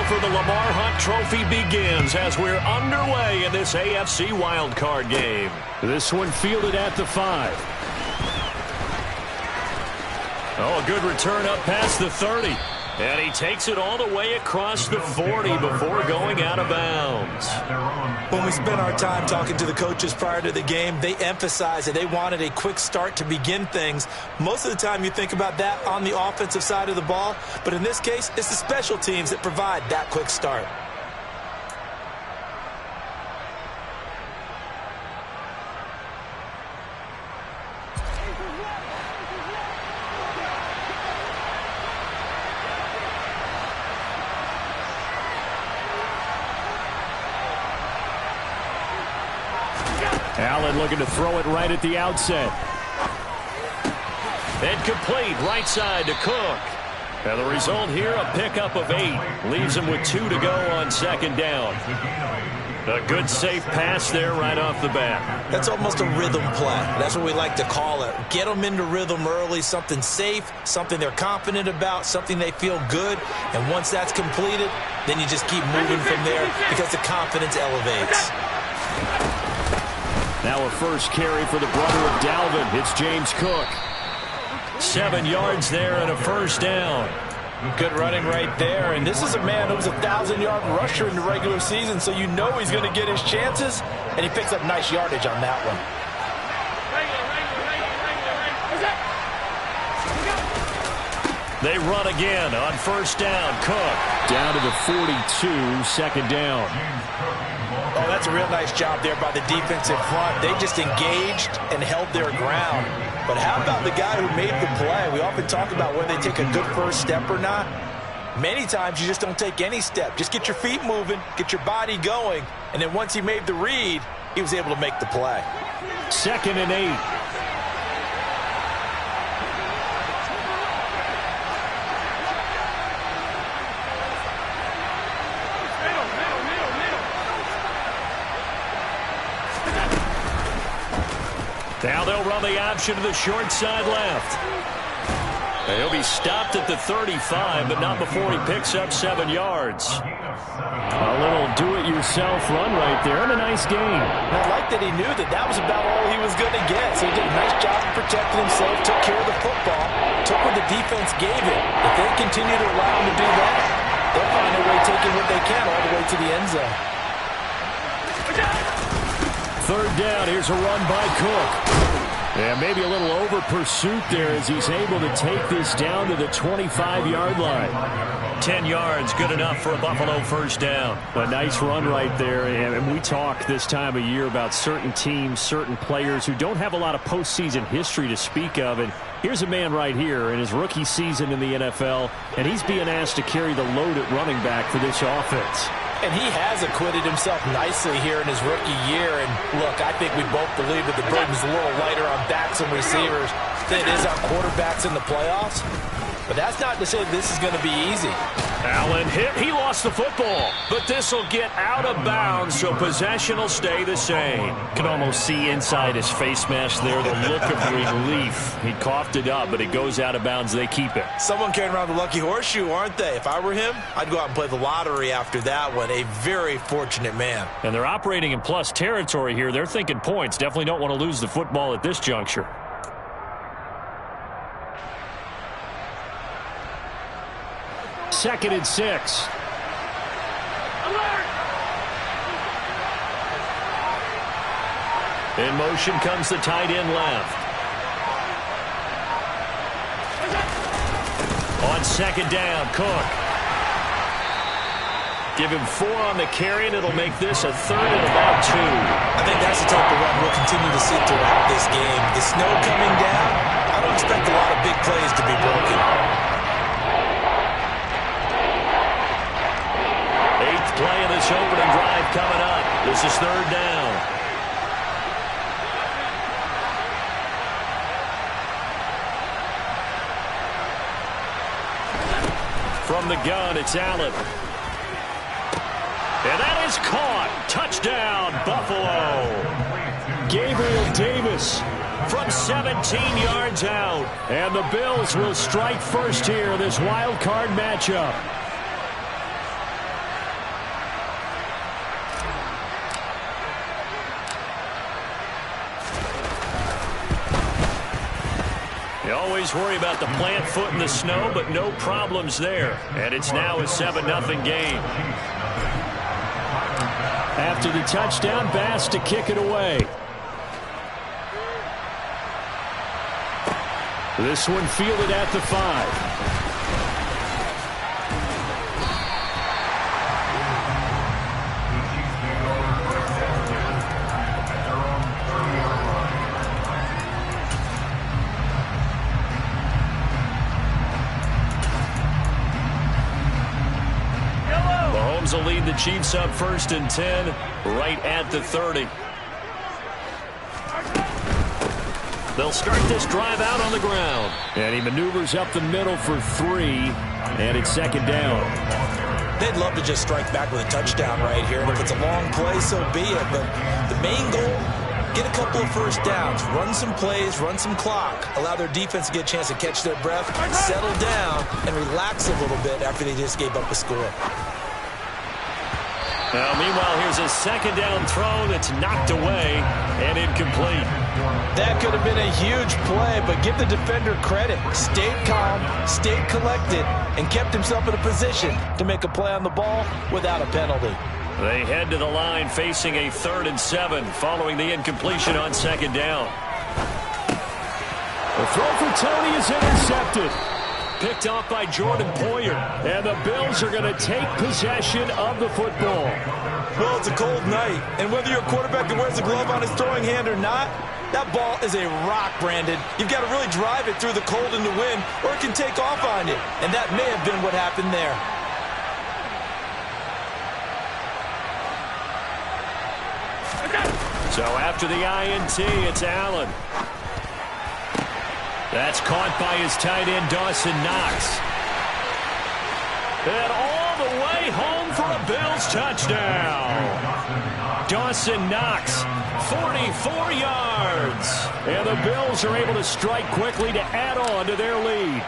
battle for the Lamar Hunt Trophy begins as we're underway in this AFC wildcard game. This one fielded at the 5. Oh, a good return up past the 30. And he takes it all the way across the 40 before going out of bounds. When we spent our time talking to the coaches prior to the game, they emphasized that they wanted a quick start to begin things. Most of the time you think about that on the offensive side of the ball, but in this case, it's the special teams that provide that quick start. Allen looking to throw it right at the outset. And complete right side to Cook. And the result here, a pickup of 8. Leaves him with 2 to go on second down. A good safe pass there right off the bat. That's almost a rhythm play. That's what we like to call it. Get them into rhythm early, something safe, something they're confident about, something they feel good. And once that's completed, then you just keep moving from there because the confidence elevates. Now a first carry for the brother of Dalvin. It's James Cook. 7 yards there and a first down. Good running right there. And this is a man who was a 1,000-yard rusher in the regular season, so you know he's going to get his chances. And he picks up nice yardage on that one. They run again on first down. Cook. Down to the 42, second down. Oh, that's a real nice job there by the defensive front. They just engaged and held their ground. But how about the guy who made the play? We often talk about whether they take a good first step or not. Many times you just don't take any step. Just get your feet moving, get your body going, and then once he made the read, he was able to make the play. 2nd and 8. Now they'll run the option to the short side left. And he'll be stopped at the 35, but not before he picks up 7 yards. A little do-it-yourself run right there, and a nice gain. And I like that he knew that that was about all he was going to get. So he did a nice job of protecting himself, took care of the football, took what the defense gave him. If they continue to allow him to do that, they'll find a way taking what they can all the way to the end zone. 3rd down, here's a run by Cook. Yeah, maybe a little over pursuit there as he's able to take this down to the 25-yard line. 10 yards, good enough for a Buffalo first down. A nice run right there, and we talk this time of year about certain teams, certain players who don't have a lot of postseason history to speak of, and here's a man right here in his rookie season in the NFL, and he's being asked to carry the load at running back for this offense. And he has acquitted himself nicely here in his rookie year. And look, I think we both believe that the burden's a little lighter on backs and receivers than it is on quarterbacks in the playoffs. But that's not to say this is going to be easy. Allen hit. He lost the football. But this will get out of bounds, so possession will stay the same. Can almost see inside his face mask there the look of relief. He coughed it up, but it goes out of bounds. They keep it. Someone carrying around the lucky horseshoe, aren't they? If I were him, I'd go out and play the lottery after that one. A very fortunate man. And they're operating in plus territory here. They're thinking points. Definitely don't want to lose the football at this juncture. Second and 6. In motion comes the tight end left. On second down, Cook. Give him 4 on the carry, and it'll make this a 3rd and about 2. I think that's the type of run we'll continue to see throughout this game. The snow coming down, I don't expect a lot of big plays to be broken. Play of this opening drive coming up. This is 3rd down. From the gun, it's Allen. And that is caught. Touchdown, Buffalo. Gabriel Davis from 17 yards out. And the Bills will strike first here in this wild card matchup. You always worry about the plant foot in the snow, but no problems there. And it's now a 7-0 game. After the touchdown, Bass to kick it away. This one fielded at the 5. Will lead the Chiefs up 1st and 10 right at the 30. They'll start this drive out on the ground. And he maneuvers up the middle for 3, and it's 2nd down. They'd love to just strike back with a touchdown right here. And if it's a long play, so be it. But the main goal, get a couple of first downs, run some plays, run some clock, allow their defense to get a chance to catch their breath, settle down, and relax a little bit after they just gave up a score. Now, meanwhile, here's a 2nd down throw that's knocked away and incomplete. That could have been a huge play, but give the defender credit. Stayed calm, stayed collected, and kept himself in a position to make a play on the ball without a penalty. They head to the line facing a 3rd and 7 following the incompletion on 2nd down. The throw for Tony is intercepted. Picked off by Jordan Poyer. And the Bills are going to take possession of the football. Well, it's a cold night, and whether you're a quarterback that wears a glove on his throwing hand or not, that ball is a rock, Brandon. You've got to really drive it through the cold and the wind, or it can take off on you. And that may have been what happened there. So after the INT, it's Allen. That's caught by his tight end, Dawson Knox. And all the way home for a Bills touchdown. Dawson Knox, 44 yards. And the Bills are able to strike quickly to add on to their lead.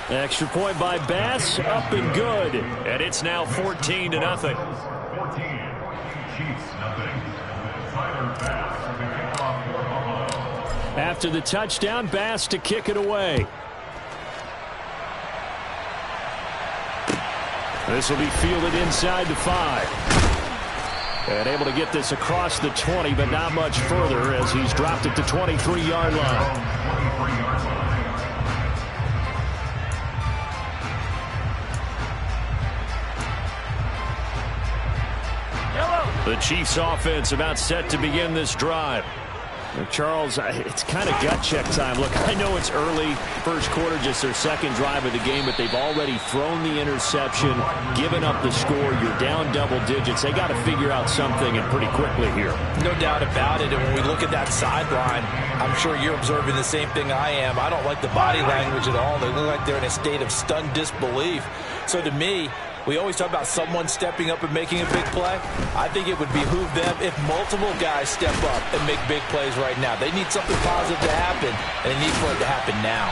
Extra point by Bass, up and good. And it's now 14-0. After the touchdown, Bass to kick it away. This will be fielded inside the 5. And able to get this across the 20, but not much further as he's dropped it to 23-yard line. The Chiefs offense about set to begin this drive. Charles, it's kind of gut check time. Look, I know it's early, first quarter, just their 2nd drive of the game, but they've already thrown the interception, given up the score. You're down double digits. They got to figure out something, and pretty quickly here. No doubt about it. And when we look at that sideline, I'm sure you're observing the same thing I am. I don't like the body language at all. They look like they're in a state of stunned disbelief. So to me, we always talk about someone stepping up and making a big play. I think it would behoove them if multiple guys step up and make big plays right now. They need something positive to happen, and they need for it to happen now.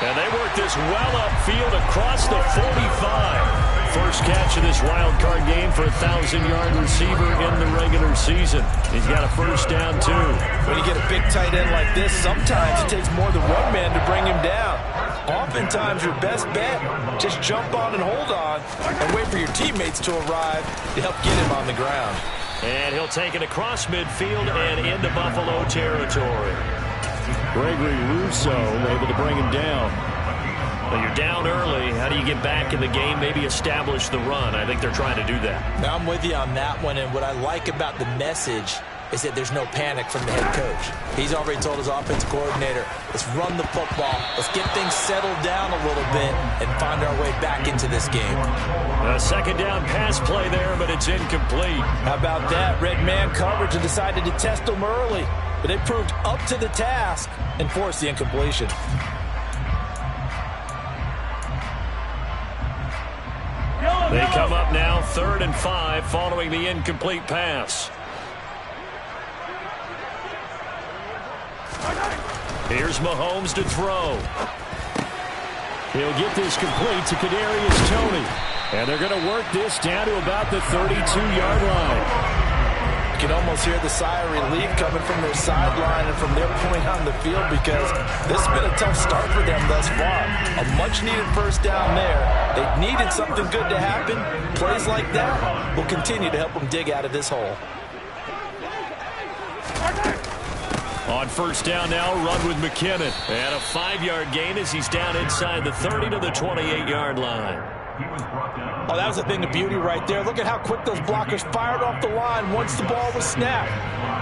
And they work this well upfield across the 45. First catch of this wild card game for a 1,000-yard receiver in the regular season. He's got a first down, too. When you get a big tight end like this, sometimes it takes more than one man to bring him down. Oftentimes, your best bet, just jump on and hold on and wait for your teammates to arrive to help get him on the ground. And he'll take it across midfield and into Buffalo territory. Gregory Rousseau able to bring him down. Well, you're down early. How do you get back in the game, maybe establish the run? I think they're trying to do that. Now, I'm with you on that one, and what I like about the message is that there's no panic from the head coach. He's already told his offensive coordinator, let's run the football, let's get things settled down a little bit and find our way back into this game. A 2nd down pass play there, but it's incomplete. How about that? Red man coverage and decided to test them early, but they proved up to the task and forced the incompletion. They come up now 3rd and 5 following the incomplete pass. Here's Mahomes to throw. He'll get this complete to Kadarius Toney. And they're going to work this down to about the 32-yard line. can almost hear the sigh of relief coming from their sideline and from their point on the field, because this has been a tough start for them thus far. A much-needed first down there. They needed something good to happen. Plays like that will continue to help them dig out of this hole. On first down now, run with McKinnon. And a 5-yard gain as he's down inside the 30 to the 28-yard line. Oh, that was a thing of beauty right there. Look at how quick those blockers fired off the line once the ball was snapped.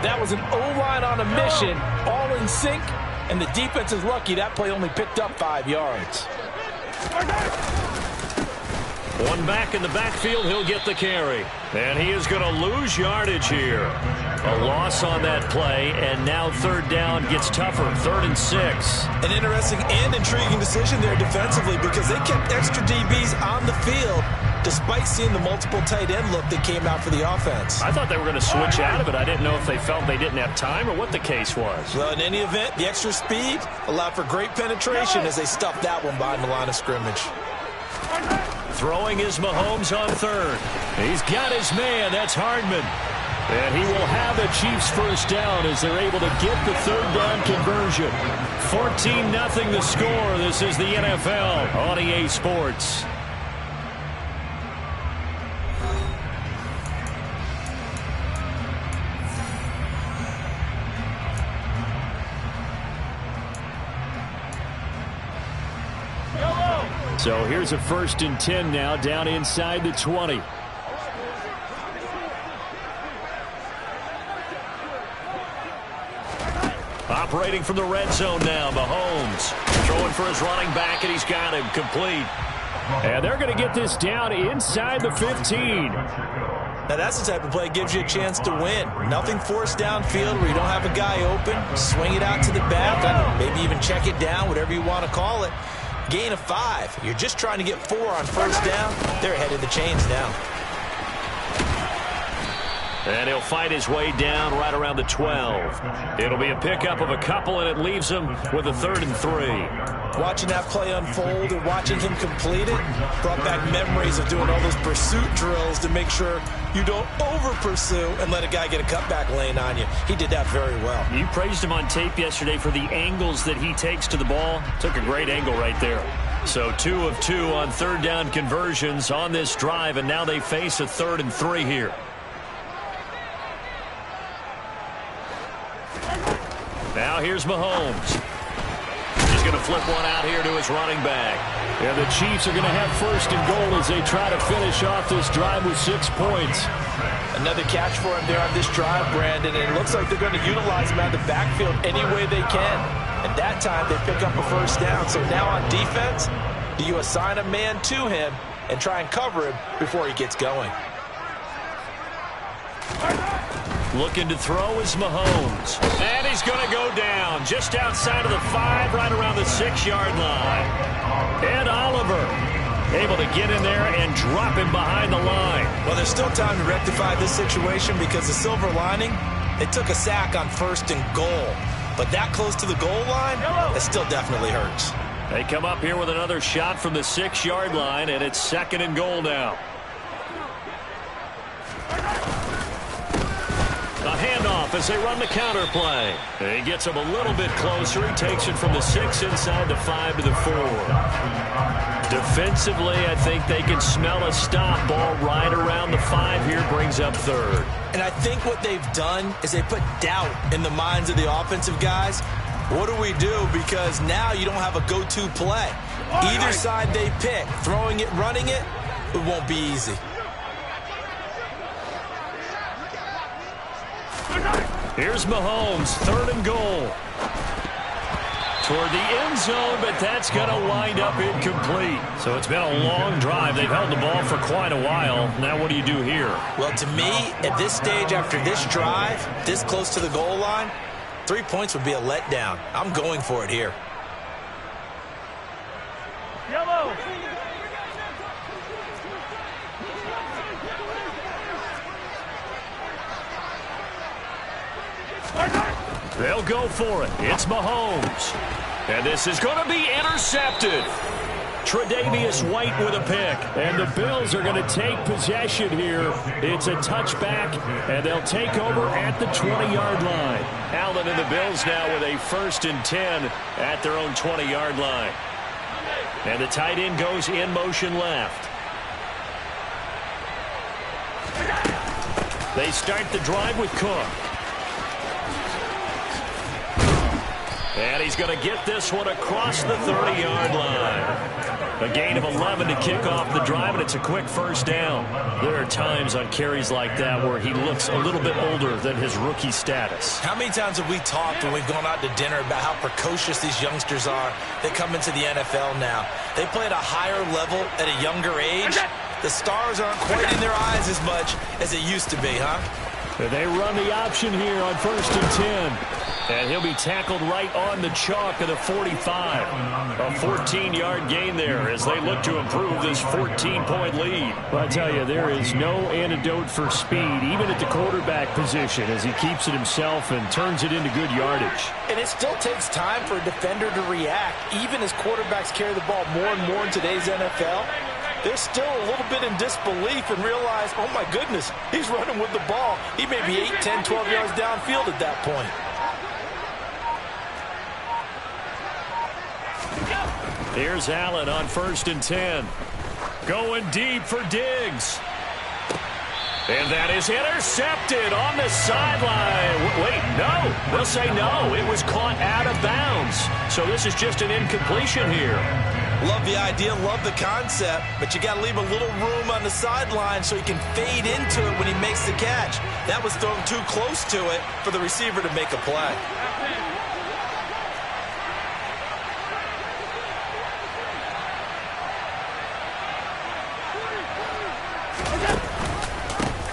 That was an O-line on a mission, all in sync, and the defense is lucky that play only picked up 5 yards. One back in the backfield, he'll get the carry. And he is going to lose yardage here. A loss on that play, and now third down gets tougher, 3rd and 6. An interesting and intriguing decision there defensively, because they kept extra DBs on the field despite seeing the multiple tight end look that came out for the offense. I thought they were going to switch out of it. I didn't know if they felt they didn't have time or what the case was. Well, in any event, the extra speed allowed for great penetration as they stuffed that one behind the line of scrimmage. Throwing is Mahomes on 3rd. He's got his man. That's Hardman. And he will have the Chiefs first down as they're able to get the 3rd down conversion. 14-0 the score. This is the NFL on EA Sports. So here's a 1st and 10 now, down inside the 20. Operating from the red zone now, Mahomes throwing for his running back, and he's got him complete. And they're going to get this down inside the 15. Now that's the type of play that gives you a chance to win. Nothing forced downfield where you don't have a guy open. Swing it out to the back, maybe even check it down, whatever you want to call it. Gain of 5. You're just trying to get 4 on first down. They're ahead of the chains now. And he'll fight his way down right around the 12. It'll be a pickup of a couple, and it leaves him with a 3rd and 3. Watching that play unfold and watching him complete it brought back memories of doing all those pursuit drills to make sure you don't over-pursue and let a guy get a cutback lane on you. He did that very well. You praised him on tape yesterday for the angles that he takes to the ball. Took a great angle right there. So 2 of 2 on 3rd down conversions on this drive, and now they face a 3rd and 3 here. Now here's Mahomes. He's going to flip one out here to his running back. Yeah, the Chiefs are going to have 1st and goal as they try to finish off this drive with 6 points. Another catch for him there on this drive, Brandon, and it looks like they're going to utilize him out of the backfield any way they can. And that time they pick up a first down. So now on defense, do you assign a man to him and try and cover him before he gets going? Looking to throw is Mahomes. And he's going to go down just outside of the 5, right around the 6-yard line. And Oliver able to get in there and drop him behind the line. Well, there's still time to rectify this situation, because the silver lining, they took a sack on 1st and goal. But that close to the goal line, it still definitely hurts. They come up here with another shot from the 6-yard line, and it's 2nd and goal now. A handoff as they run the counter play. He gets him a little bit closer. He takes it from the 6 inside the 5 to the 4. Defensively, I think they can smell a stop. Ball right around the 5 here, brings up 3rd. And I think what they've done is they put doubt in the minds of the offensive guys. What do we do? Because now you don't have a go-to play. Either side they pick, throwing it, running it, it won't be easy. Here's Mahomes, 3rd and goal. Toward the end zone, but that's going to wind up incomplete. So it's been a long drive. They've held the ball for quite a while. Now what do you do here? Well, to me, at this stage after this drive, this close to the goal line, 3 points would be a letdown. I'm going for it here. Yellow. They'll go for it. It's Mahomes. And this is going to be intercepted. Tre'Davious White with a pick. And the Bills are going to take possession here. It's a touchback, and they'll take over at the 20-yard line. Allen and the Bills now with a 1st and 10 at their own 20-yard line. And the tight end goes in motion left. They start the drive with Cook. And he's going to get this one across the 30-yard line. A gain of 11 to kick off the drive, and it's a quick 1st down. There are times on carries like that where he looks a little bit older than his rookie status. How many times have we talked when we've gone out to dinner about how precocious these youngsters are that come into the NFL now? They play at a higher level at a younger age. The stars aren't quite in their eyes as much as it used to be, huh? They run the option here on 1st and 10. And he'll be tackled right on the chalk of the 45. A 14-yard gain there as they look to improve this 14-point lead. But I tell you, there is no antidote for speed, even at the quarterback position, as he keeps it himself and turns it into good yardage. And it still takes time for a defender to react, even as quarterbacks carry the ball more and more in today's NFL. They're still a little bit in disbelief and realize, oh my goodness, he's running with the ball. He may be 8, 10, 12 yards downfield at that point. Here's Allen on 1st and 10. Going deep for Diggs. And that is intercepted on the sideline. Wait, no. They'll say no. It was caught out of bounds. So this is just an incompletion here. Love the idea, love the concept, but you got to leave a little room on the sideline so he can fade into it when he makes the catch. That was thrown too close to it for the receiver to make a play.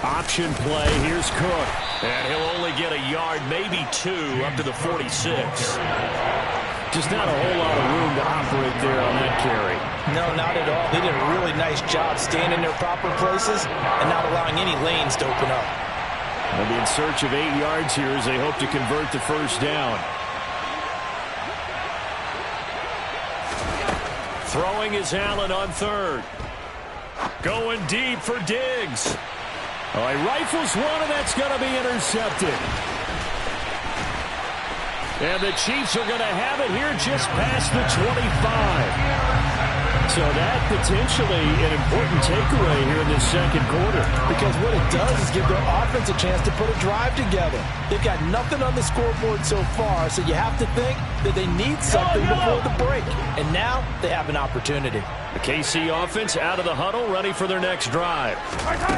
Option play. Here's Cook. And he'll only get a yard, maybe 2, up to the 46. Just not a whole lot of room to operate there on that carry. No, not at all. They did a really nice job staying in their proper places and not allowing any lanes to open up. They'll be in search of 8 yards here as they hope to convert the 1st down. Throwing is Allen on 3rd. Going deep for Diggs. Oh, he rifles one, and that's going to be intercepted. And the Chiefs are going to have it here just past the 25. So that potentially an important takeaway here in this 2nd quarter. Because what it does is give their offense a chance to put a drive together. They've got nothing on the scoreboard so far, so you have to think that they need something before the break. And now they have an opportunity. The KC offense out of the huddle, ready for their next drive.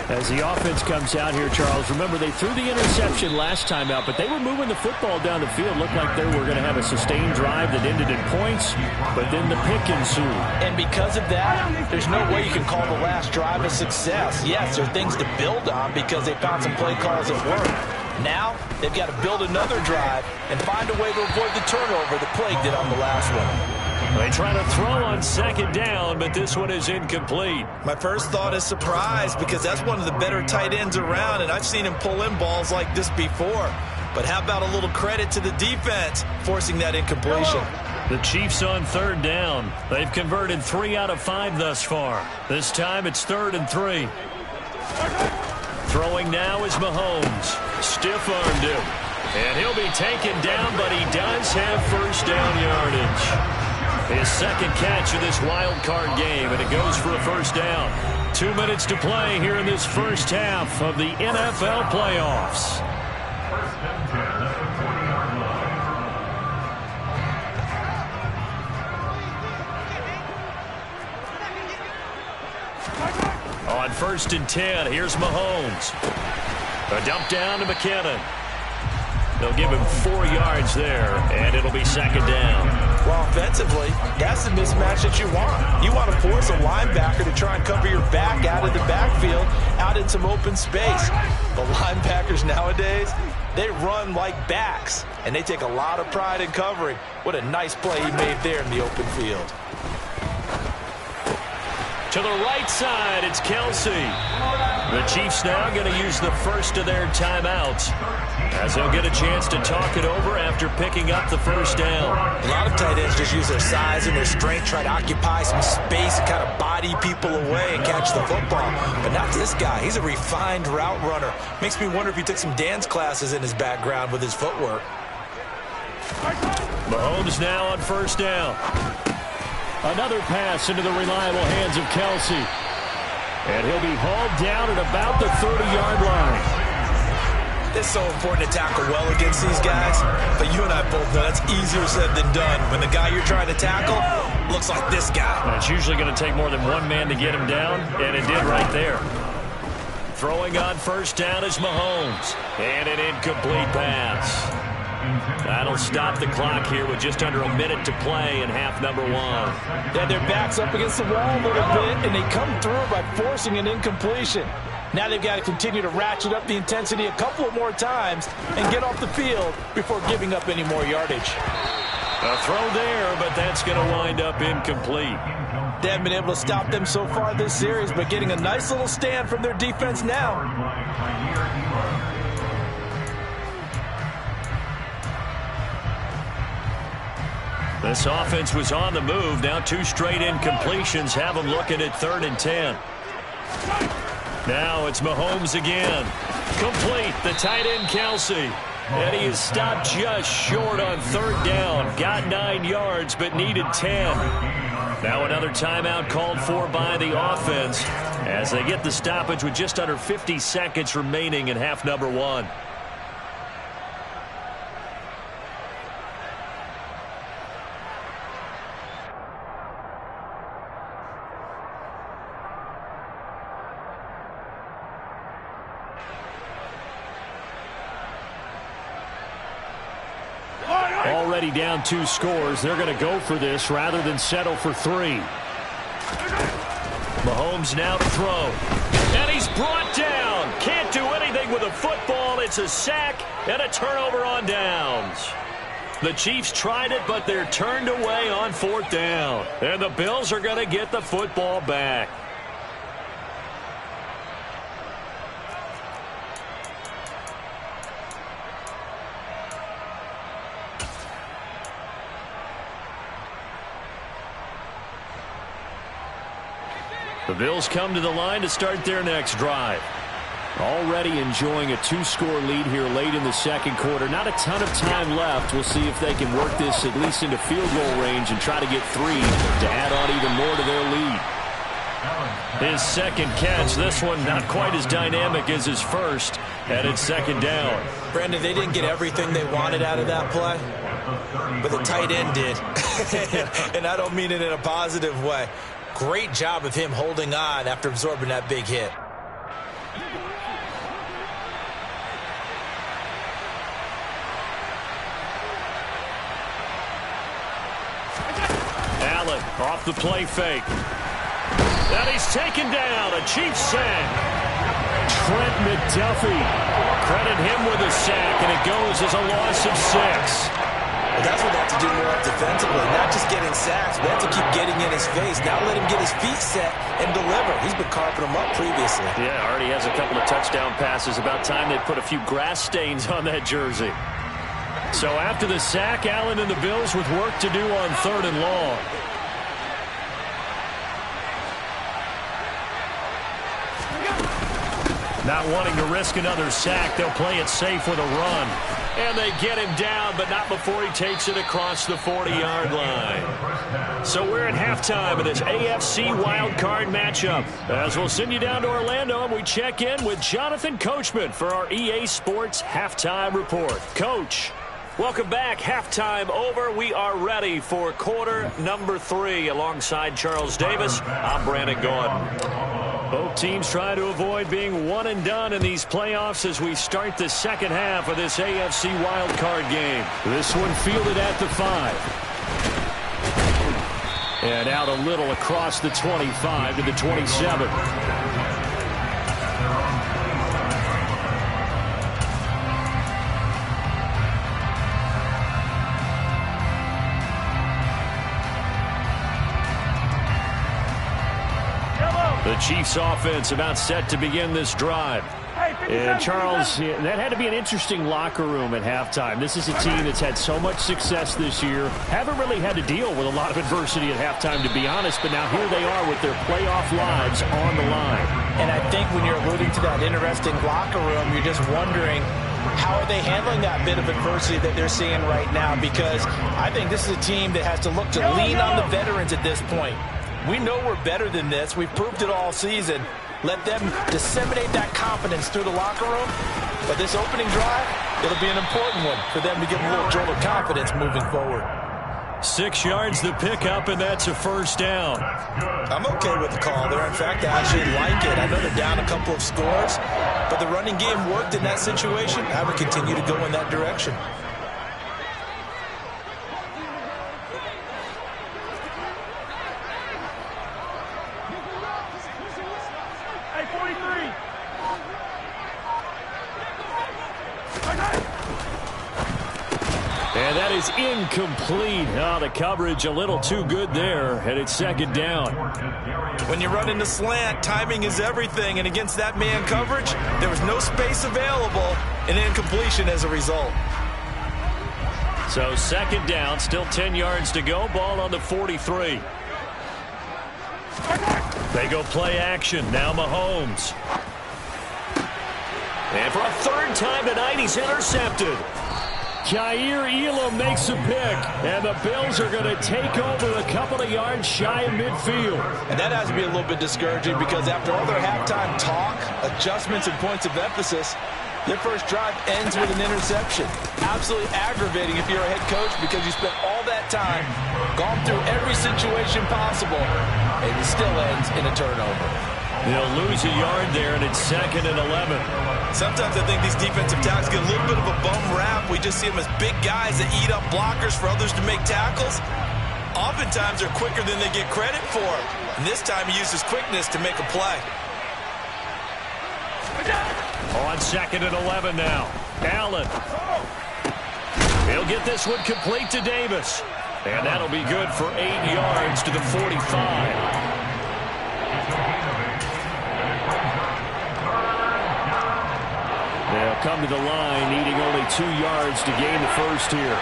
As the offense comes out here, Charles, remember they threw the interception last time out, but they were moving the football down the field. Looked like they were going to have a sustained drive that ended in points, but then the pick ensued. And because of that, there's no way you can call the last drive a success. Yes, there are things to build on because they found some play calls that work. Now, they've got to build another drive and find a way to avoid the turnover that plagued it on the last one. They try to throw on 2nd down, but this one is incomplete. My first thought is surprise because that's one of the better tight ends around, and I've seen him pull in balls like this before. But how about a little credit to the defense forcing that incompletion? The Chiefs on 3rd down. They've converted 3 out of 5 thus far. This time it's 3rd and 3. Throwing now is Mahomes. Stiff-armed him. And he'll be taken down, but he does have 1st down yardage. His 2nd catch of this wild card game, and it goes for a 1st down. 2 minutes to play here in this 1st half of the NFL playoffs. On 1st and 10, here's Mahomes. A dump down to McKinnon. They'll give him 4 yards there, and it'll be 2nd down. Well, offensively, that's the mismatch that you want. You want to force a linebacker to try and cover your back out of the backfield, out in some open space. The linebackers nowadays, they run like backs, and they take a lot of pride in covering. What a nice play he made there in the open field. To the right side, it's Kelsey. The Chiefs now going to use the first of their timeouts, as they'll get a chance to talk it over after picking up the first down. A lot of tight ends just use their size and their strength, try to occupy some space and kind of body people away and catch the football. But not this guy. He's a refined route runner. Makes me wonder if he took some dance classes in his background with his footwork. Mahomes now on first down. Another pass into the reliable hands of Kelce. And he'll be hauled down at about the 30-yard line. It's so important to tackle well against these guys, but you and I both know that's easier said than done. When the guy you're trying to tackle looks like this guy. And it's usually going to take more than one man to get him down, and it did right there. Throwing on first down is Mahomes. And an incomplete pass. That'll stop the clock here with just under a minute to play in half number one. Yeah, their back's up against the wall a little bit, and they come through by forcing an incompletion. Now they've got to continue to ratchet up the intensity a couple of more times and get off the field before giving up any more yardage. A throw there, but that's going to wind up incomplete. They haven't been able to stop them so far this series, but getting a nice little stand from their defense now. This offense was on the move. Now two straight incompletions have them looking at 3rd and 10. Now it's Mahomes again. Complete, the tight end Kelce. And he is stopped just short on 3rd down. Got 9 yards, but needed 10. Now another timeout called for by the offense as they get the stoppage with just under 50 seconds remaining in half number one. Already down 2 scores. They're going to go for this rather than settle for 3. Mahomes now to throw. And he's brought down. Can't do anything with a football. It's a sack and a turnover on downs. The Chiefs tried it, but they're turned away on 4th down. And the Bills are going to get the football back. The Bills come to the line to start their next drive. Already enjoying a 2-score lead here late in the second quarter. Not a ton of time left. We'll see if they can work this at least into field goal range and try to get 3 to add on even more to their lead. His second catch, this one not quite as dynamic as his first, and it's 2nd down. Brandon, they didn't get everything they wanted out of that play, but the tight end did. And I don't mean it in a positive way. Great job of him holding on after absorbing that big hit. Allen off the play fake. And he's taken down. A Chiefs sack. Trent McDuffie. Credit him with a sack, and it goes as a loss of 6. Well, that's what they have to do more defensively. Not just getting sacks, but they have to keep getting in his face. Now let him get his feet set and deliver. He's been carping them up previously. Yeah, already has a couple of touchdown passes. About time they put a few grass stains on that jersey. So after the sack, Allen and the Bills with work to do on 3rd and long. Not wanting to risk another sack, they'll play it safe with a run. And they get him down, but not before he takes it across the 40-yard line. So we're at halftime of this AFC wildcard matchup. As we'll send you down to Orlando, and we check in with Jonathan Coachman for our EA Sports Halftime Report. Coach, welcome back. Halftime over. We are ready for quarter number 3. Alongside Charles Davis, I'm Brandon Gordon. Both teams try to avoid being one and done in these playoffs as we start the second half of this AFC wildcard game. This one fielded at the 5. And out a little across the 25 to the 27. The Chiefs offense about set to begin this drive. And Charles, that had to be an interesting locker room at halftime. This is a team that's had so much success this year. Haven't really had to deal with a lot of adversity at halftime, to be honest. But now here they are with their playoff lives on the line. And I think when you're alluding to that interesting locker room, you're just wondering, how are they handling that bit of adversity that they're seeing right now? Because I think this is a team that has to look to lean on the veterans at this point. We know we're better than this. We've proved it all season. Let them disseminate that confidence through the locker room. But this opening drive, it'll be an important one for them to get a little jolt of confidence moving forward. 6 yards the pickup, and that's a first down. I'm okay with the call there. In fact, I actually like it. I know they're down a couple of scores, but the running game worked in that situation. I would continue to go in that direction. And that is incomplete. Oh, the coverage a little too good there, and it's second down. When you run into slant, timing is everything, and against that man coverage, there was no space available, and incompletion as a result. So second down, still 10 yards to go, ball on the 43. They go play action, now Mahomes. And for a third time tonight, he's intercepted. Kaiir Elam makes a pick, and the Bills are going to take over a couple of yards shy of midfield. And that has to be a little bit discouraging because after all their halftime talk, adjustments, and points of emphasis, their first drive ends with an interception. Absolutely aggravating if you're a head coach because you spent all that time, gone through every situation possible, and it still ends in a turnover. They'll lose a yard there, and it's 2nd and 11. Sometimes I think these defensive tackles get a little bit of a bum rap. We just see them as big guys that eat up blockers for others to make tackles. Oftentimes they're quicker than they get credit for. And this time he used his quickness to make a play. On 2nd and 11 now. Allen. He'll get this one complete to Davis. And that'll be good for 8 yards to the 45. They'll come to the line, needing only 2 yards to gain the first here.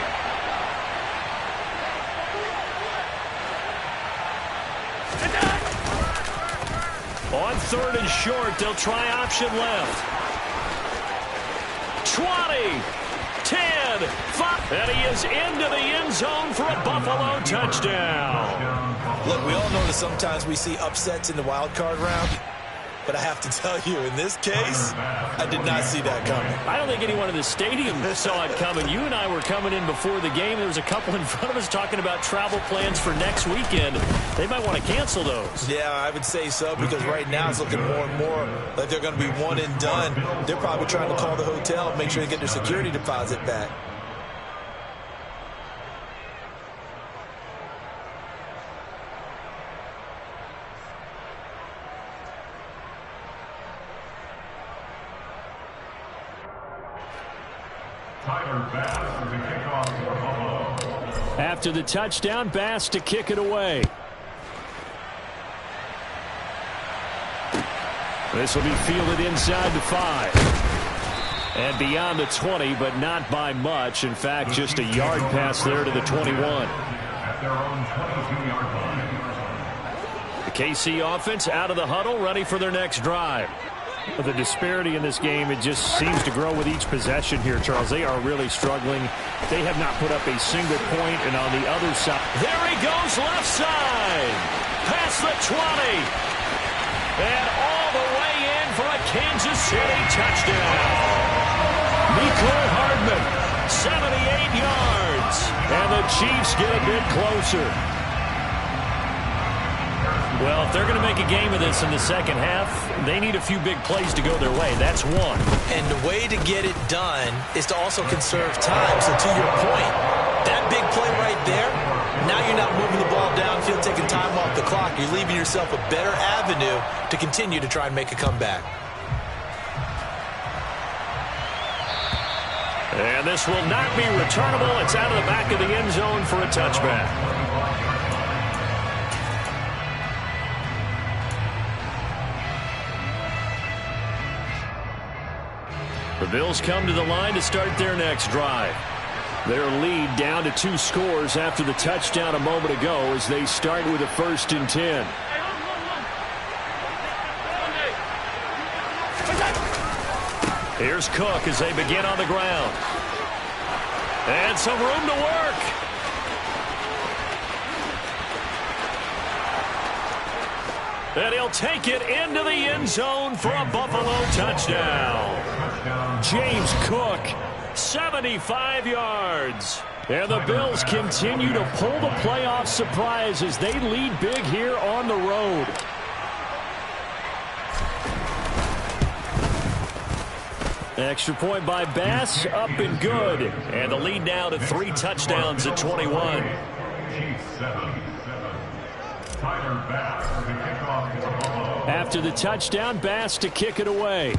On 3rd and short, they'll try option left. 20, 10, 5, and he is into the end zone for a Buffalo touchdown. Look, we all know that sometimes we see upsets in the wild card round. But I have to tell you, in this case, I did not see that coming. I don't think anyone in the stadium saw it coming. You and I were coming in before the game. There was a couple in front of us talking about travel plans for next weekend. They might want to cancel those. Yeah, I would say so, because right now it's looking more and more like they're going to be one and done. They're probably trying to call the hotel and make sure they get their security deposit back. After the touchdown, Bass to kick it away. This will be fielded inside the 5. And beyond the 20, but not by much. In fact, just a yard pass there to the 21. The KC offense out of the huddle, ready for their next drive. But the disparity in this game, it just seems to grow with each possession here, Charles. They are really struggling. They have not put up a single point, and on the other side. There he goes, left side. Past the 20. And all the way in for a Kansas City touchdown. Mecole Hardman, 78 yards. And the Chiefs get a bit closer. Well, if they're going to make a game of this in the second half, they need a few big plays to go their way. That's one. And the way to get it done is to also conserve time. So to your point, that big play right there, now you're not moving the ball downfield, taking time off the clock. You're leaving yourself a better avenue to continue to try and make a comeback. And this will not be returnable. It's out of the back of the end zone for a touchback. The Bills come to the line to start their next drive. Their lead down to 2 scores after the touchdown a moment ago as they start with a 1st and 10. Here's Cook as they begin on the ground. And some room to work. And he'll take it into the end zone for a Buffalo touchdown. James Cook, 75 yards. And the Bills continue to pull the playoff surprise as they lead big here on the road. Extra point by Bass, up and good. And the lead now to 3 touchdowns at 21. After the touchdown, Bass to kick it away.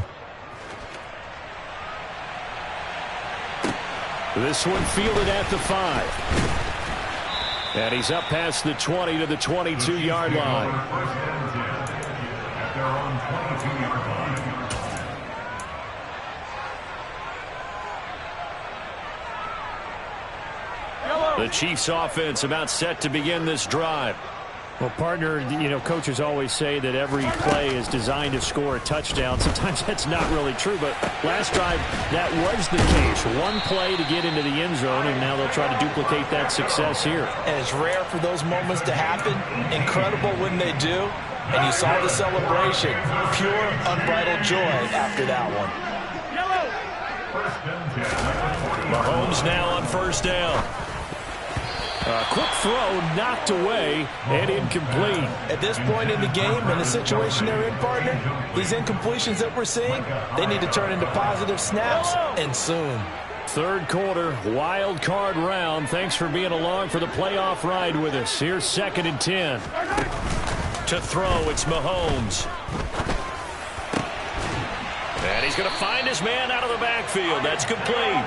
This one fielded at the 5. And he's up past the 20 to the 22-yard line. The Chiefs offense about set to begin this drive. Well, partner, coaches always say that every play is designed to score a touchdown. Sometimes that's not really true, but last drive, that was the case. One play to get into the end zone, and now they'll try to duplicate that success here. And it's rare for those moments to happen. Incredible when they do. And you saw the celebration. Pure, unbridled joy after that one. Mahomes now on 1st down. A quick throw knocked away and incomplete. At this point in the game, in the situation they're in, partner, these incompletions that we're seeing, they need to turn into positive snaps, and soon. 3rd quarter, wild card round. Thanks for being along for the playoff ride with us. Here's 2nd and 10. To throw, it's Mahomes. And he's going to find his man out of the backfield. That's complete.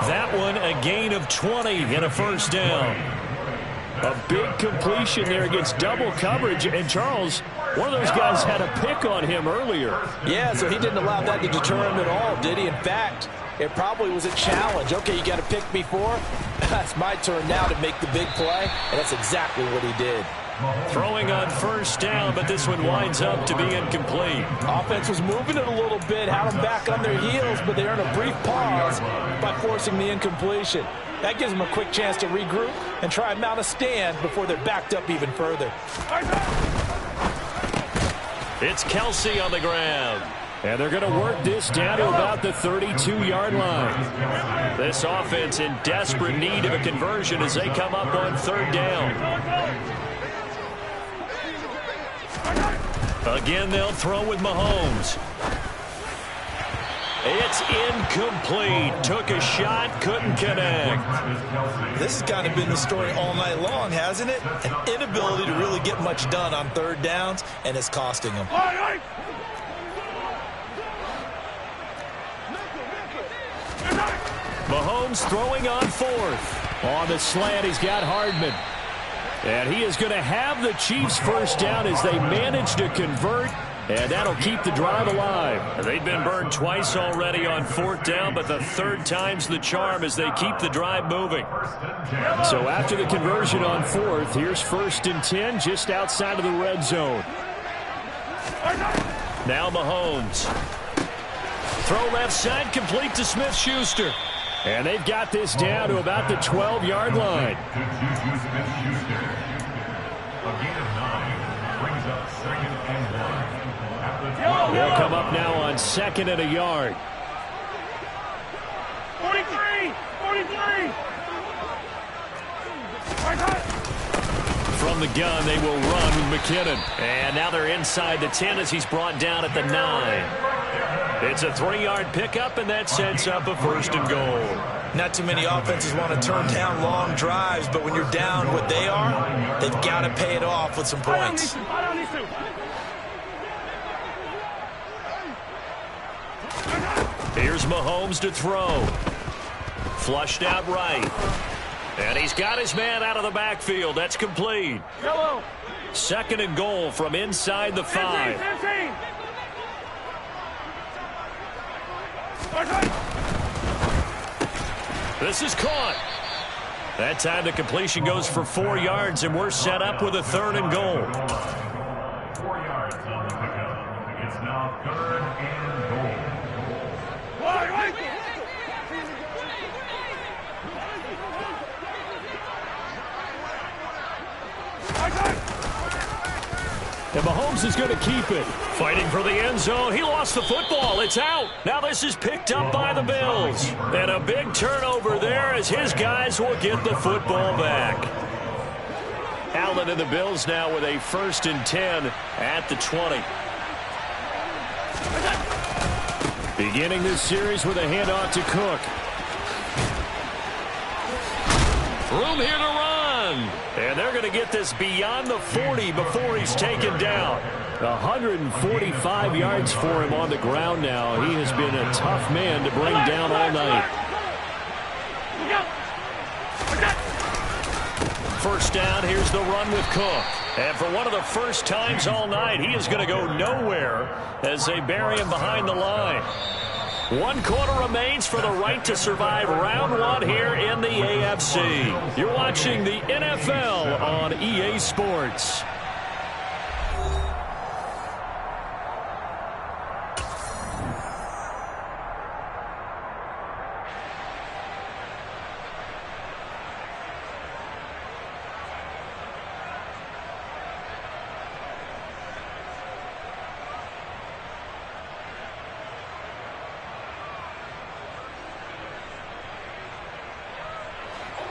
That one a gain of 20 and a 1st down. A big completion there against double coverage. And Charles, one of those guys had a pick on him earlier. Yeah, so he didn't allow that to deter him at all, did he? In fact, it probably was a challenge. Okay, you got a pick before. That's my turn now to make the big play. And that's exactly what he did. Throwing on 1st down, but this one winds up to be incomplete. Offense was moving it a little bit, had them back on their heels, but they earned a brief pause by forcing the incompletion. That gives them a quick chance to regroup and try and mount a stand before they're backed up even further. It's Kelsey on the ground. And they're going to work this down to about the 32-yard line. This offense in desperate need of a conversion as they come up on 3rd down. Again, they'll throw with Mahomes. It's incomplete. Took a shot, couldn't connect. This has kind of been the story all night long, hasn't it? An inability to really get much done on 3rd downs, and it's costing them. Mahomes throwing on 4th. On the slant, he's got Hardman. And he is going to have the Chiefs 1st down as they manage to convert, and that'll keep the drive alive. They've been burned twice already on 4th down, but the 3rd time's the charm as they keep the drive moving. So after the conversion on 4th, here's 1st and 10 just outside of the red zone. Now Mahomes. Throw left side, complete to Smith-Schuster. And they've got this down to about the 12-yard line. They'll come up now on 2nd and a yard. 43! From the gun, they will run with McKinnon. And now they're inside the 10 as he's brought down at the 9. It's a 3-yard pickup, and that sets up a 1st and goal. Not too many offenses want to turn down long drives, but when you're down what they are, they've got to pay it off with some points. Here's Mahomes to throw. Flushed out right. And he's got his man out of the backfield. That's complete. 2nd and goal from inside the 5. This is caught. That time the completion goes for 4 yards, and we're set up with a 3rd and goal. 4 yards on the pickup. It's now 3rd and goal. And Mahomes is going to keep it. Fighting for the end zone. He lost the football. It's out. Now this is picked up by the Bills. And a big turnover there as his guys will get the football back. Allen and the Bills now with a 1st and 10 at the 20. Beginning this series with a handoff to Cook. Room here to run. And they're going to get this beyond the 40 before he's taken down. 145 yards for him on the ground now. He has been a tough man to bring down all night. 1st down, here's the run with Cook. And for one of the first times all night, he is going to go nowhere as they bury him behind the line. 1 quarter remains for the right to survive round 1 here in the AFC. You're watching the NFL on EA Sports.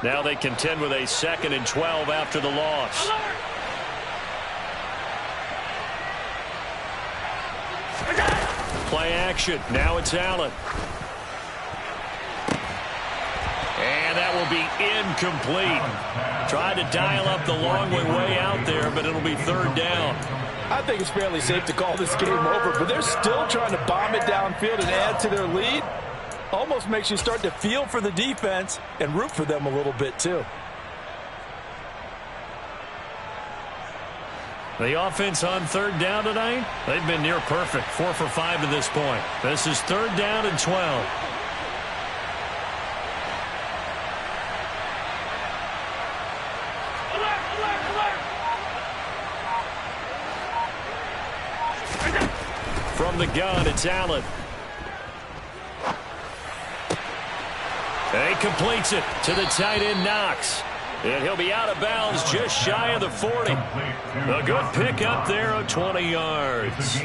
Now they contend with a 2nd and 12 after the loss. Play action. Now it's Allen. And that will be incomplete. Tried to dial up the long way out there, but it'll be 3rd down. I think it's fairly safe to call this game over, but they're still trying to bomb it downfield and add to their lead. Almost makes you start to feel for the defense and root for them a little bit, too. The offense on 3rd down tonight, they've been near perfect. 4 for 5 to this point. This is 3rd down and 12. From the gun, it's Allen. And he completes it to the tight end, Knox. And he'll be out of bounds just shy of the 40. A good pickup there of 20 yards.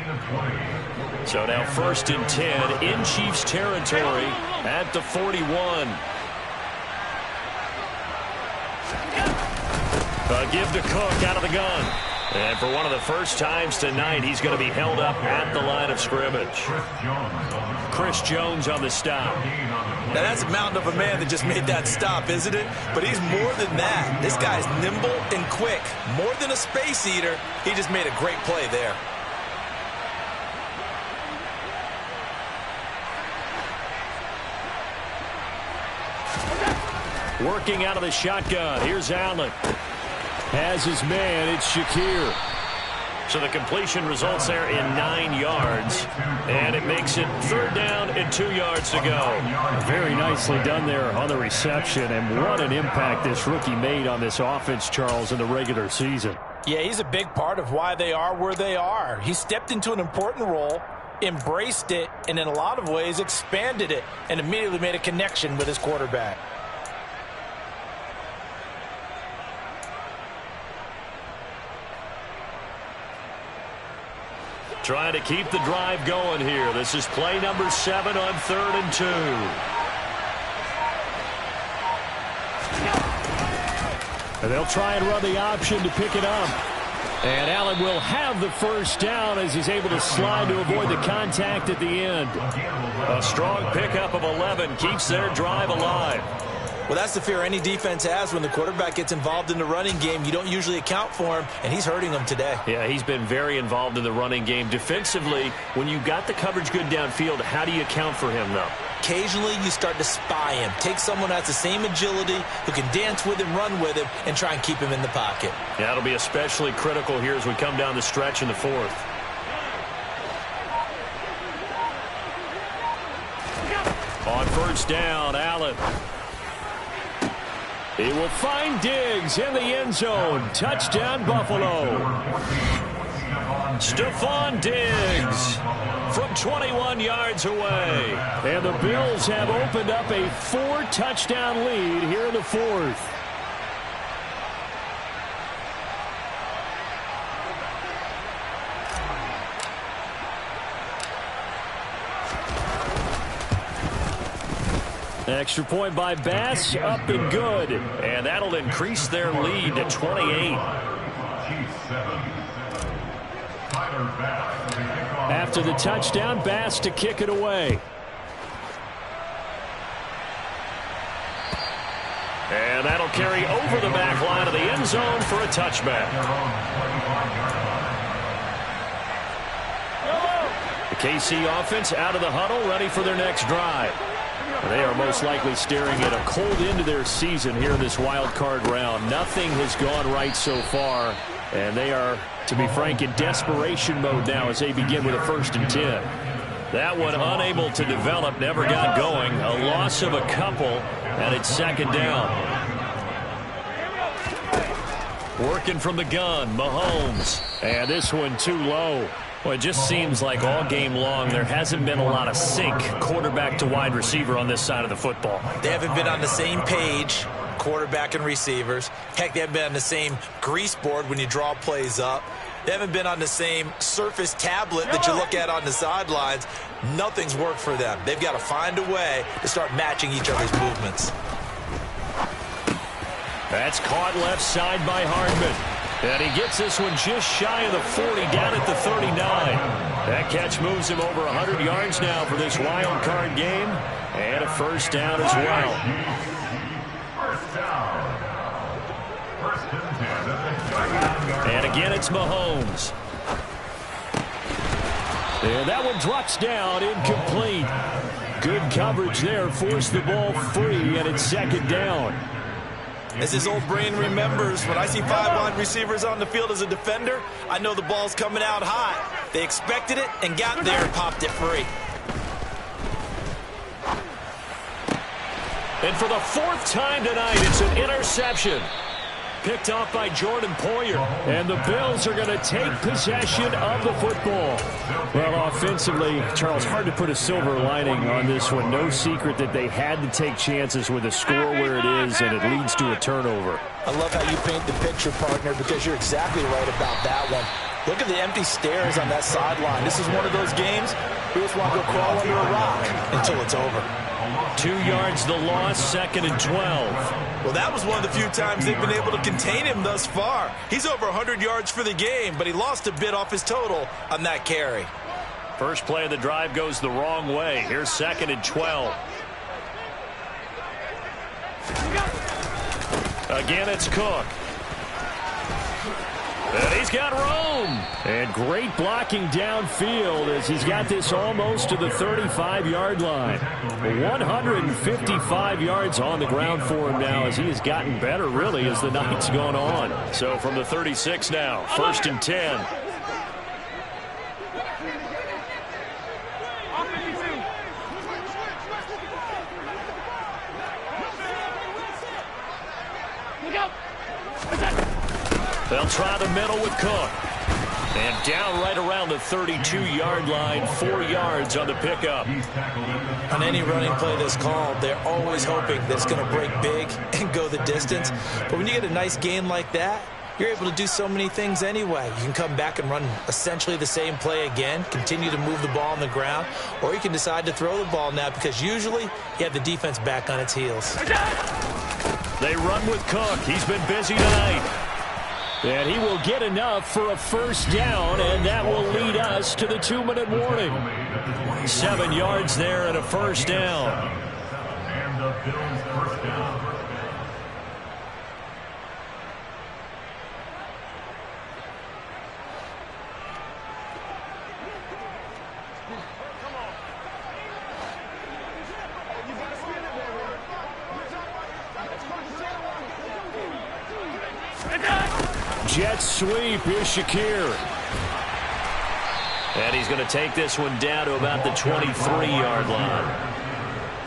So now 1st and 10 in Chiefs territory at the 41. A give to Cook out of the gun. And for one of the first times tonight, he's going to be held up at the line of scrimmage. Chris Jones on the stop. Now that's a mountain of a man that just made that stop, isn't it? But he's more than that. This guy's nimble and quick. More than a space eater, he just made a great play there. Working out of the shotgun. Here's Allen. Has his man. It's Shakir. So the completion results there in 9 yards. And it makes it 3rd down and 2 yards to go. Very nicely done there on the reception. And what an impact this rookie made on this offense, Charles, in the regular season. Yeah, he's a big part of why they are where they are. He stepped into an important role, embraced it, and in a lot of ways expanded it, and immediately made a connection with his quarterback. Trying to keep the drive going here. This is play number 7 on 3rd and 2. And they'll try and run the option to pick it up. And Allen will have the 1st down as he's able to slide to avoid the contact at the end. A strong pickup of 11 keeps their drive alive. Well, that's the fear any defense has when the quarterback gets involved in the running game. You don't usually account for him, and he's hurting them today. Yeah, he's been very involved in the running game. Defensively, when you got the coverage good downfield, how do you account for him, though? Occasionally, you start to spy him. Take someone who has the same agility, who can dance with him, run with him, and try and keep him in the pocket. Yeah, that'll be especially critical here as we come down the stretch in the 4th. On first down, Allen. He will find Diggs in the end zone. Touchdown, Buffalo. Stephon Diggs from 21 yards away. And the Bills have opened up a 4-touchdown lead here in the fourth. Extra point by Bass, up and good. And that'll increase their lead to 28. After the touchdown, Bass to kick it away. And that'll carry over the back line of the end zone for a touchback. The KC offense out of the huddle, ready for their next drive. They are most likely staring at a cold end to their season here in this wild card round. Nothing has gone right so far, and they are, to be frank, in desperation mode now as they begin with a 1st and 10. That one unable to develop, never got going. A loss of a couple, and it's 2nd down. Working from the gun, Mahomes. And this one too low. Well, it just seems like all game long there hasn't been a lot of sync quarterback to wide receiver on this side of the football. They haven't been on the same page, quarterback and receivers. Heck, they haven't been on the same grease board when you draw plays up. They haven't been on the same surface tablet that you look at on the sidelines. Nothing's worked for them. They've got to find a way to start matching each other's movements. That's caught left side by Hardman. And he gets this one just shy of the 40, down at the 39. That catch moves him over 100 yards now for this wild card game. And a 1st down as well. And again, it's Mahomes. And that one drops down, incomplete. Good coverage there, forced the ball free, and it's 2nd down. As his old brain remembers, when I see 5 wide receivers on the field as a defender, I know the ball's coming out hot. They expected it and got there and popped it free. And for the 4th time tonight, it's an interception. Picked off by Jordan Poyer. And the Bills are going to take possession of the football. Well, offensively, Charles, hard to put a silver lining on this one. No secret that they had to take chances with a score where it is, and it leads to a turnover. I love how you paint the picture, partner, because you're exactly right about that one. Look at the empty stares on that sideline. This is one of those games we just want to go crawl under a rock until it's over. 2 yards the loss, 2nd and 12. Well, that was one of the few times they've been able to contain him thus far. He's over 100 yards for the game, but he lost a bit off his total on that carry. First play of the drive goes the wrong way. Here's 2nd and 12. Again, it's Cook. And he's got room. And great blocking downfield as he's got this almost to the 35-yard line. 155 yards on the ground for him now as he has gotten better, really, as the night's gone on. So from the 36 now, 1st and 10. They'll try the middle with Cook. And down right around the 32-yard line, 4 yards on the pickup. On any running play that's called, they're always hoping that it's going to break big and go the distance. But when you get a nice gain like that, you're able to do so many things anyway. You can come back and run essentially the same play again, continue to move the ball on the ground, or you can decide to throw the ball now because usually you have the defense back on its heels. They run with Cook. He's been busy tonight. And he will get enough for a 1st down, and that will lead us to the 2-minute warning. 7 yards there and a 1st down. And the Bills' 1st down. Jet sweep. Here's Shakir. And he's going to take this one down to about the 23-yard line.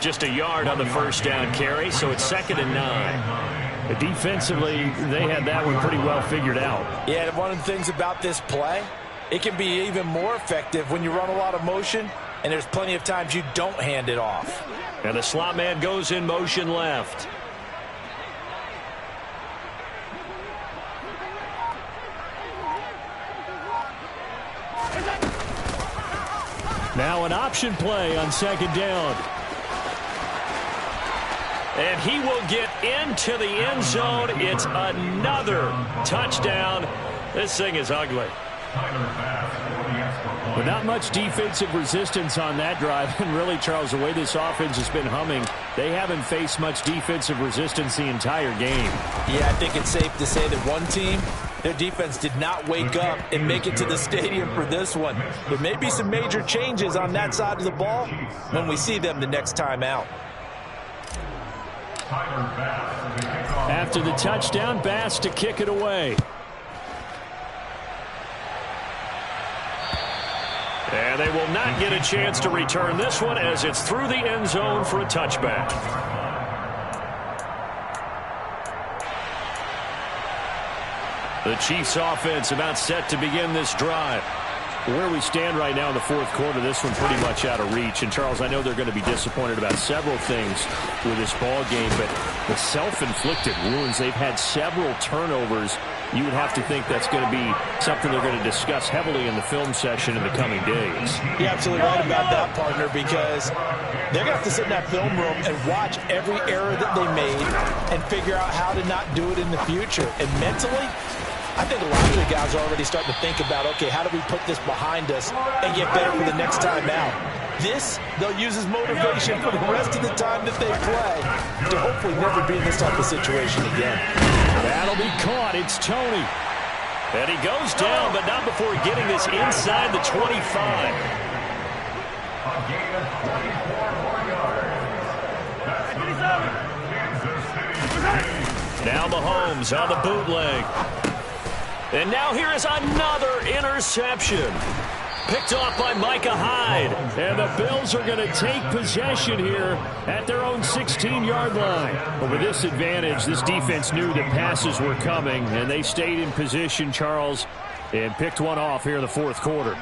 just a yard on the first down carry, so it's 2nd and 9. Defensively, they had that one pretty well figured out. Yeah, and one of the things about this play, it can be even more effective when you run a lot of motion, and there's plenty of times you don't hand it off. And the slot man goes in motion left. Now an option play on 2nd down. And he will get into the end zone. It's another touchdown. This thing is ugly. But not much defensive resistance on that drive. And really, Charles, the way this offense has been humming, they haven't faced much defensive resistance the entire game. Yeah, I think it's safe to say that one team, their defense did not wake up and make it to the stadium for this one. There may be some major changes on that side of the ball when we see them the next time out. After the touchdown, Bass to kick it away. And they will not get a chance to return this one as it's through the end zone for a touchback. The Chiefs offense about set to begin this drive. Where we stand right now in the fourth quarter, this one pretty much out of reach. And, Charles, I know they're going to be disappointed about several things with this ball game, but the self-inflicted wounds, they've had several turnovers. You would have to think that's going to be something they're going to discuss heavily in the film session in the coming days. You're absolutely right about that, partner, because they're going to have to sit in that film room and watch every error that they made and figure out how to not do it in the future. And mentally, I think a lot of the guys are already starting to think about, okay, how do we put this behind us and get better for the next time out? This, they'll use as motivation for the rest of the time that they play to hopefully never be in this type of situation again. That'll be caught. It's Tony. And he goes down, but not before getting this inside the 25. Now Mahomes on the bootleg. And now here is another interception. Picked off by Micah Hyde. And the Bills are going to take possession here at their own 16-yard line. But with this advantage, this defense knew that passes were coming, and they stayed in position, Charles, and picked one off here in the fourth quarter.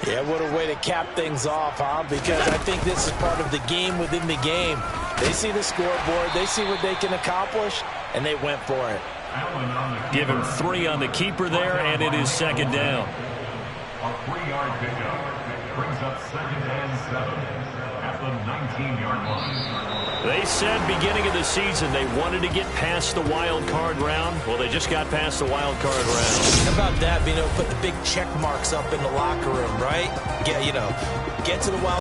Yeah, what a way to cap things off, huh? Because I think this is part of the game within the game. They see the scoreboard, they see what they can accomplish, and they went for it. Give him 3 on the keeper there, and it is 2nd down. A 3-yard pickup brings up 2nd and 7 at the 19-yard line. They said beginning of the season they wanted to get past the wild card round. Well, they just got past the wild card round. How about that, being able to put the big check marks up in the locker room, right? Get to the wild